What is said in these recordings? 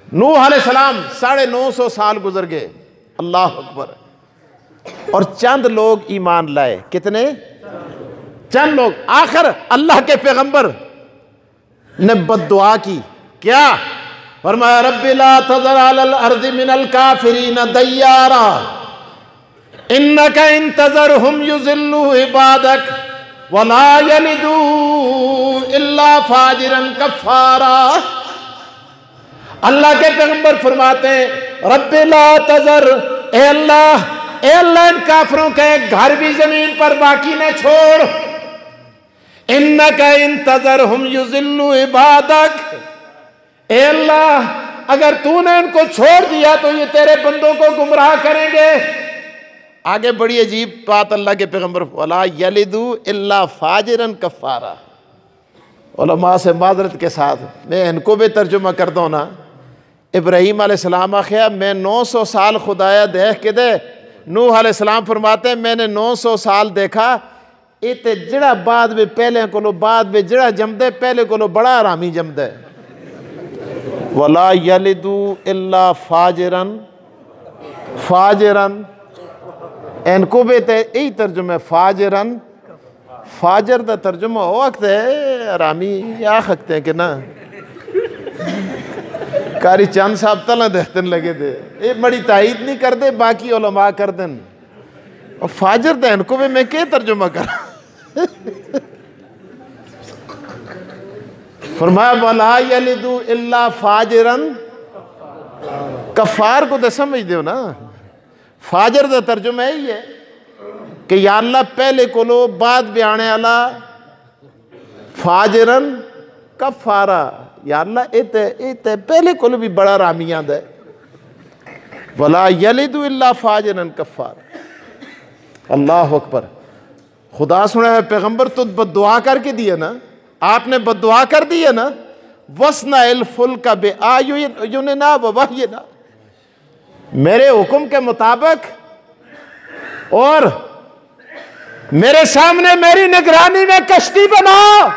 नूह अलैहिस्सलाम 950 साल गुजर गए, अल्लाह अकबर, और चंद लोग ईमान लाए। कितने? चंद लोग। आखिर अल्लाह के पैगंबर ने बद्दुआ की, क्या फरमाया? रब्बी ला तज़र अलल अर्ज़ि मिनल काफ़िरीन दय्यारा इन्नका इन तज़रहुम युज़िल्लू इबादक वला यलिदू इल्ला फाजिरन कफ़ारा। अल्लाह के पैगंबर फरमाते हैं रब्बी ला तज़र, ए अल्लाह इन काफिरों के घर भी जमीन पर बाकी न छोड़। इन्नका इन तज़रहुम युज़िल्लू इबादक, ए अल्लाह अगर तूने इनको छोड़ दिया तो ये तेरे बंदों को गुमराह करेंगे। आगे बड़ी अजीब बात अल्लाह के पैगंबर, वला यलिदू इल्ला फाजिरन कफ़ारा। उलमा से माजरत के साथ मैं इनको भी तर्जुमा कर दूँ ना। इब्राहीम अलैहिस्सलाम आखिया मैं 900 साल खुदाया देख के दे। नूह अलैहिस्सलाम फरमाते हैं मैंने 900 साल देखा, इते जड़ा बाद में पहले को बाद में जड़ा जमदे पहले को बड़ा आरामी जमदे। वला यलिदू इल्ला फाजिरन इनको भी ते यही तर्जुमा है फाजिरन। फाजर का तर्जुमा हो वक्त है आरामी या सकते हैं कि ना। कारी चंद साहब तला देखते लगे थे, ये बड़ी तायद नहीं कर दे, बाकी उलमा कर देन। और फाजर तो इनको भी मैं क्या तर्जुमा कर फरमाया वला यलिदू इल्ला फाजिरन कफ़ार को तो समझ दो ना। फाजर का तर्जुमा यही है कि या अल्लाह पहले को लो बाद बयाने वाला फाजिरन कफ़ारा। या अल्लाह इते पहले को भी बड़ा रामियाद है। वला यलिदू इल्ला फाजिरन कफ़ारा। अल्लाह अकबर। खुदा सुना है पैगंबर तो बद्दुआ करके दिया ना, आपने बद्दुआ कर दी है ना। वसना इल फुल का बे आयुना व वहयना, मेरे हुक्म के मुताबिक और मेरे सामने मेरी निगरानी में कश्ती बनाओ।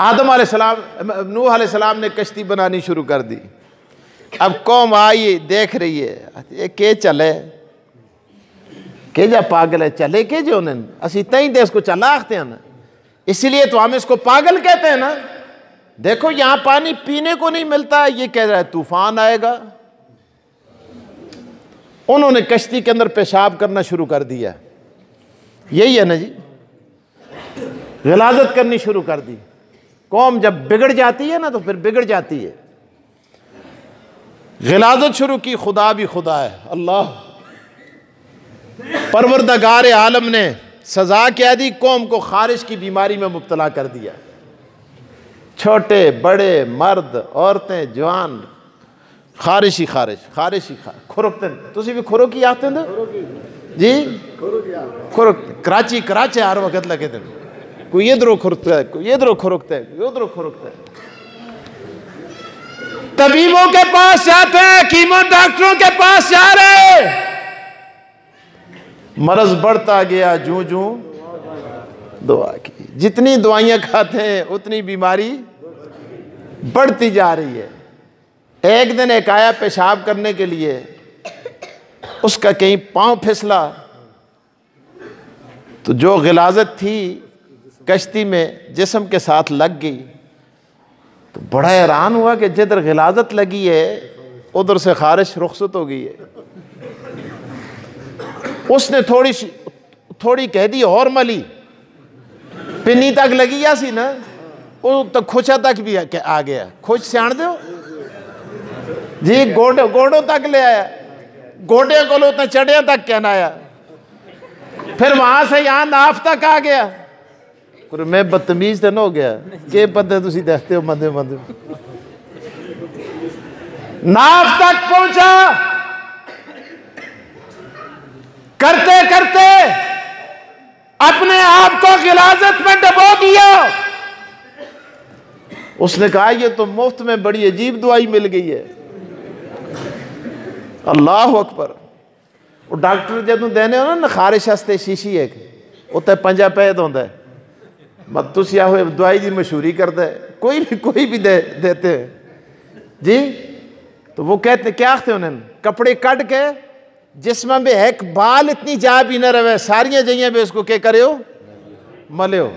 आदम अलैहिस्सलाम, नूह अलैहिस्सलाम ने कश्ती बनानी शुरू कर दी। अब कौम आई देख रही है, ये के चले के जा पागल है, चले के जो ने असी तई देश को चला आखते हैं ना, इसलिए तो हम इसको पागल कहते हैं ना। देखो यहां पानी पीने को नहीं मिलता, ये कह रहा है तूफान आएगा। उन्होंने कश्ती के अंदर पेशाब करना शुरू कर दिया। यही है ना जी, गिलाजत करनी शुरू कर दी। कौम जब बिगड़ जाती है ना तो फिर बिगड़ जाती है। गिलाजत शुरू की। खुदा भी खुदा है, अल्लाह परवरदिगार आलम ने सजा क्या दी? कौम को खारिश की बीमारी में मुब्तला कर दिया। छोटे बड़े मर्द औरतें जवान खारिश खुरकते। तुसी भी खुरकी आते हैं जी, खुरक कराची हर वक्त लगे थे। कोई इधरों खुरकता है, कोई इधरों खुरकता है, कोई उधरों खुरकता है। तबीबों के पास जाते हैं, हकीमों डॉक्टरों के पास जा रहे, मर्ज बढ़ता गया जूं जूं दुआ की। जितनी दवाइयां खाते हैं उतनी बीमारी बढ़ती जा रही है। एक दिन एक आया पेशाब करने के लिए, उसका कहीं पांव फिसला तो जो गिलाजत थी कश्ती में जिस्म के साथ लग गई। तो बड़ा हैरान हुआ कि जिधर गिलाजत लगी है उधर से खारिश रुखसत हो गई है। उसने थोड़ी कह दी और मली, पिन्नी तक लगी या सी ना, वो तो खुचा तक भी आ गया। खुच सियाण दो जी, गोडों तक ले आया, गोडे को लो चढ़िया तक कहना आया, फिर वहां से यहां नाफ तक आ गया। पर मैं बदतमीज तो न हो गया कि बंदे तुसी देखते हो मंदे नाफ तक पहुंचा। करते करते अपने आप को गिलाजत में डबो दिया। उसने कहा ये तो मुफ्त में बड़ी अजीब दवाई मिल गई है। अल्लाह अकबर। वो डॉक्टर जदों देने हो ना खारिश वास्ते शीशी एक उत्ते 5 पैद होंदा है, मत तुसी आहो दवाई की मशहूरी करता है, कोई भी दे देते हैं। जी। तो वो कहते क्या थे उन्हें, कपड़े कट के जिसमें भी एक बाल इतनी जा भी न रहे, सारियां जइयां भी उसको क्या करे हो, मले हो,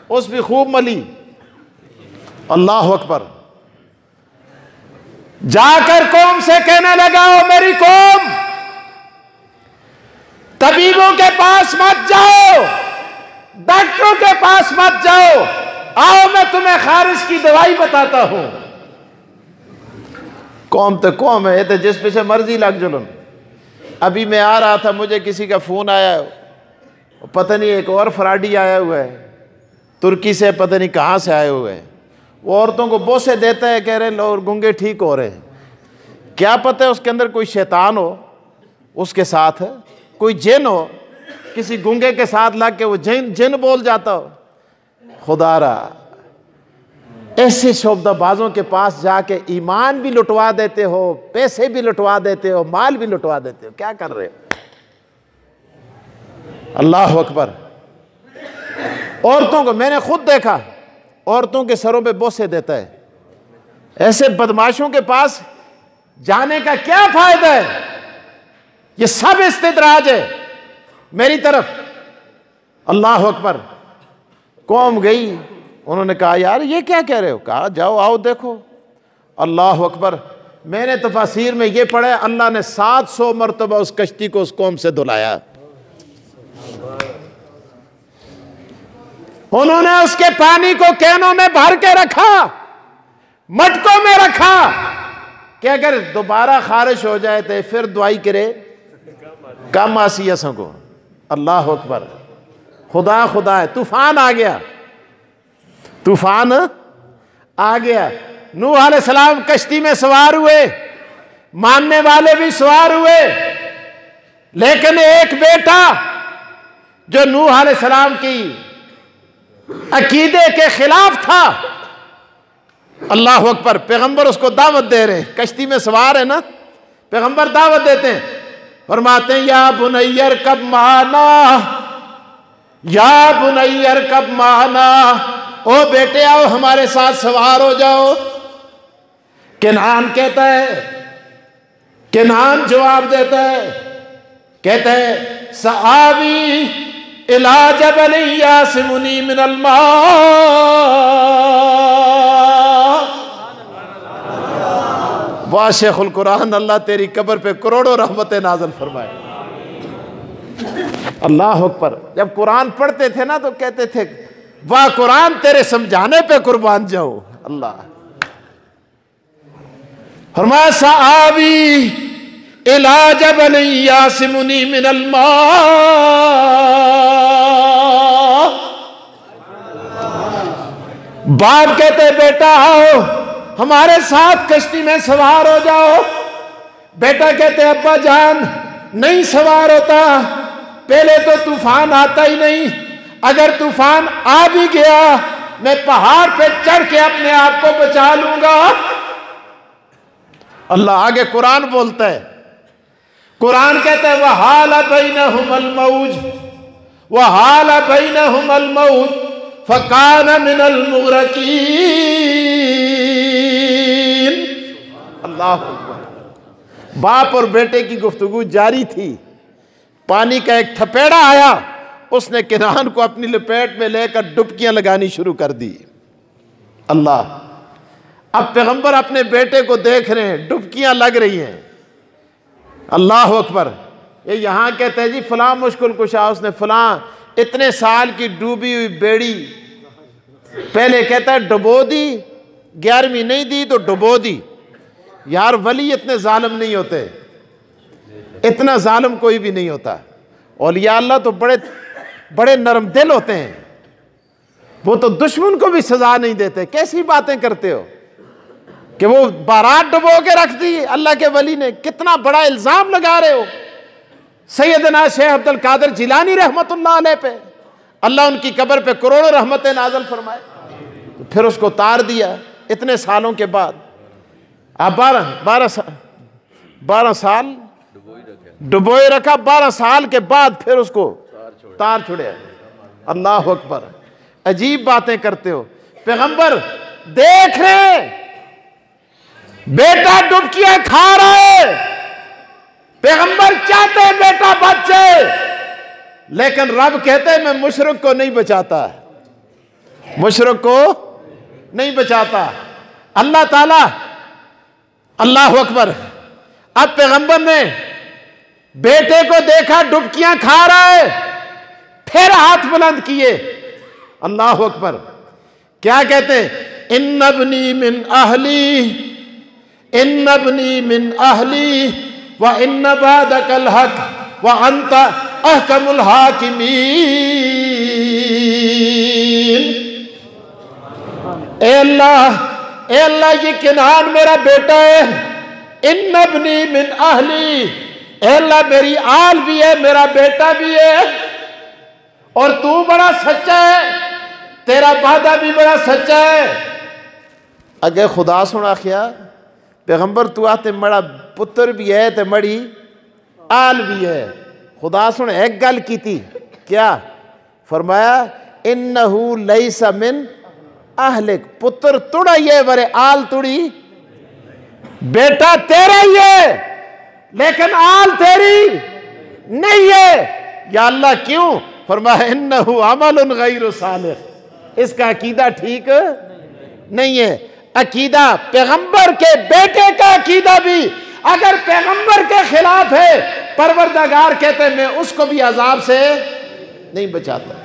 उस भी खूब मली। अल्लाह अकबर। जाकर कौम से कहने लगा, ओ मेरी कौम, तबीबों के पास मत जाओ, डॉक्टरों के पास मत जाओ, आओ मैं तुम्हें खारिश की दवाई बताता हूं। कौम तो कौम है, तो जिस पे से मर्जी लग जुलून। अभी मैं आ रहा था, मुझे किसी का फोन आया, पता नहीं एक और फ्राडी आया हुआ है तुर्की से, पता नहीं कहां से आए हुए हैं। वो औरतों को बोसे देता है, कह रहे लोग गुंगे ठीक हो रहे हैं। क्या पता है उसके अंदर कोई शैतान हो, उसके साथ कोई जिन हो, किसी गुंगे के साथ लग के वो जिन बोल जाता हो। खुदारा, ऐसे शोबदाबाजों के पास जाके ईमान भी लुटवा देते हो, पैसे भी लुटवा देते हो, माल भी लुटवा देते हो, क्या कर रहे हो? अल्लाह अकबर। औरतों को मैंने खुद देखा, औरतों के सरों पे बोसे देता है। ऐसे बदमाशों के पास जाने का क्या फायदा है? ये सब इस्तिद्राज है मेरी तरफ। अल्लाह अकबर। कौम गई, उन्होंने कहा यार ये क्या कह रहे हो? कहा जाओ आओ देखो। अल्लाह अकबर। मैंने तफसीर में ये पढ़ा, अल्लाह ने 700 मरतबा उस कश्ती को उस कौम से धुलाया। उन्होंने उसके पानी को कैनों में भर के रखा, मटकों में रखा कि अगर दोबारा खारिश हो जाए तो फिर दुआई करे कम आसियसों को। अल्लाह अकबर। खुदा खुदा है। तूफान आ गया, तूफान आ गया। नूह अलैहिस्सलाम कश्ती में सवार हुए, मानने वाले भी सवार हुए, लेकिन एक बेटा जो नूह अलैहिस्सलाम की अकीदे के खिलाफ था, अल्लाह अकबर, पैगंबर उसको दावत दे रहे हैं, कश्ती में सवार है ना, पैगंबर दावत देते हैं, फरमाते हैं या बुनैयर कब माना, या बुनैयर कब माना, ओ बेटे आओ हमारे साथ सवार हो जाओ। किनान कहता है, किनान जवाब देता है, कहता है सआवी इला जबल यासिमुनी मिनल मा। वाह शेखुल कुरान, अल्लाह तेरी कब्र पे करोड़ों रहमतें नाज़िल फरमाए। अल्लाह अकबर। जब कुरान पढ़ते थे ना तो कहते थे वाह कुरान तेरे समझाने पे कुर्बान जाओ। अल्लाह फरमाया सआवी इला जबल यासिमुनी मिनल मा। बाप कहते बेटा आओ हमारे साथ कश्ती में सवार हो जाओ। बेटा कहते अब्बा जान नहीं सवार होता, पहले तो तूफान आता ही नहीं, अगर तूफान आ भी गया मैं पहाड़ पे चढ़ के अपने आप को बचा लूंगा। अल्लाह आगे कुरान बोलता है, कुरान कहता है वह हाल बैनहुमुल मौज, वह हाल बैनहुमुल मौज फकान मिनल मुगरकीन। अल्लाह अकबर। बाप और बेटे की गुफ्तगू जारी थी, पानी का एक थपेड़ा आया, उसने किनान को अपनी लपेट में लेकर डुबकियां लगानी शुरू कर दी। अल्लाह। अब पैगंबर अपने बेटे को देख रहे हैं, डुबकियां लग रही हैं। अल्लाह अकबर। ये यहां कहते हैं जी फलां मुश्किल कुशा, उसने फलां इतने साल की डूबी हुई बेड़ी, पहले कहता है डुबो दी, 11वीं नहीं दी तो डुबो दी। यार वली इतने जालिम नहीं होते, इतना जालिम कोई भी नहीं होता। औलिया अल्लाह तो बड़े बड़े नरम दिल होते हैं, वो तो दुश्मन को भी सजा नहीं देते। कैसी बातें करते हो कि वो बारात डुबो के रख दी अल्लाह के वली ने, कितना बड़ा इल्जाम लगा रहे हो। सैयदना शेख अब्दुल कादिर जिलानी रहमतुल्लाह अलैह पे अल्लाह उनकी कब्र पे करोड़ों रहमतें नाज़िल फरमाए, तो फिर उसको तार दिया इतने सालों के बाद। आप 12 साल डुबोए रखा, 12 साल के बाद फिर उसको तार छुड़े। अल्लाह अकबर। अजीब बातें करते हो। पैगंबर देख रहे बेटा डुबकियां खा रहा है, पैगंबर चाहते हैं बेटा बच जाए, लेकिन रब कहते हैं मैं मुशरिक को नहीं बचाता, मुशरिक को नहीं बचाता। अल्लाह ताला, अल्लाह अकबर। अब पैगंबर ने बेटे को देखा डुबकियां खा रहा है, फिर हाथ बुलंद किए, अल्लाह अकबर। क्या कहते हैं? इन्नबनी मिन अहली, इन्नबनी मिन अहली व इन्न बादकल हक व अंत अहकमुल हाकिमीन। ए अल्लाह ये किनान मेरा बेटा है, इन्नबनी मिन अहली, ए अल्लाह मेरी आल भी है, मेरा बेटा भी है, और तू बड़ा सच्चा है, तेरा वादा भी बड़ा सच्चा है। अगे खुदा सुना क्या पैगंबर तू आते मड़ा पुत्र भी है ते मड़ी आल भी है। खुदा सुन एक गल की थी, क्या फरमाया? इन्नहु लैसा मिन अहलिक, पुत्र तुड़ा ही है वरे आल तुड़ी, बेटा तेरा ही है लेकिन आल तेरी नहीं है। या अल्लाह क्यों? फरमाया इन्नहु अमलुन गैरु सालिह, इसका अकीदा ठीक नहीं है। अकीदा पैगंबर के बेटे का अकीदा भी अगर पैगंबर के खिलाफ है, परवरदिगार कहते हैं मैं उसको भी अजाब से नहीं बचाता।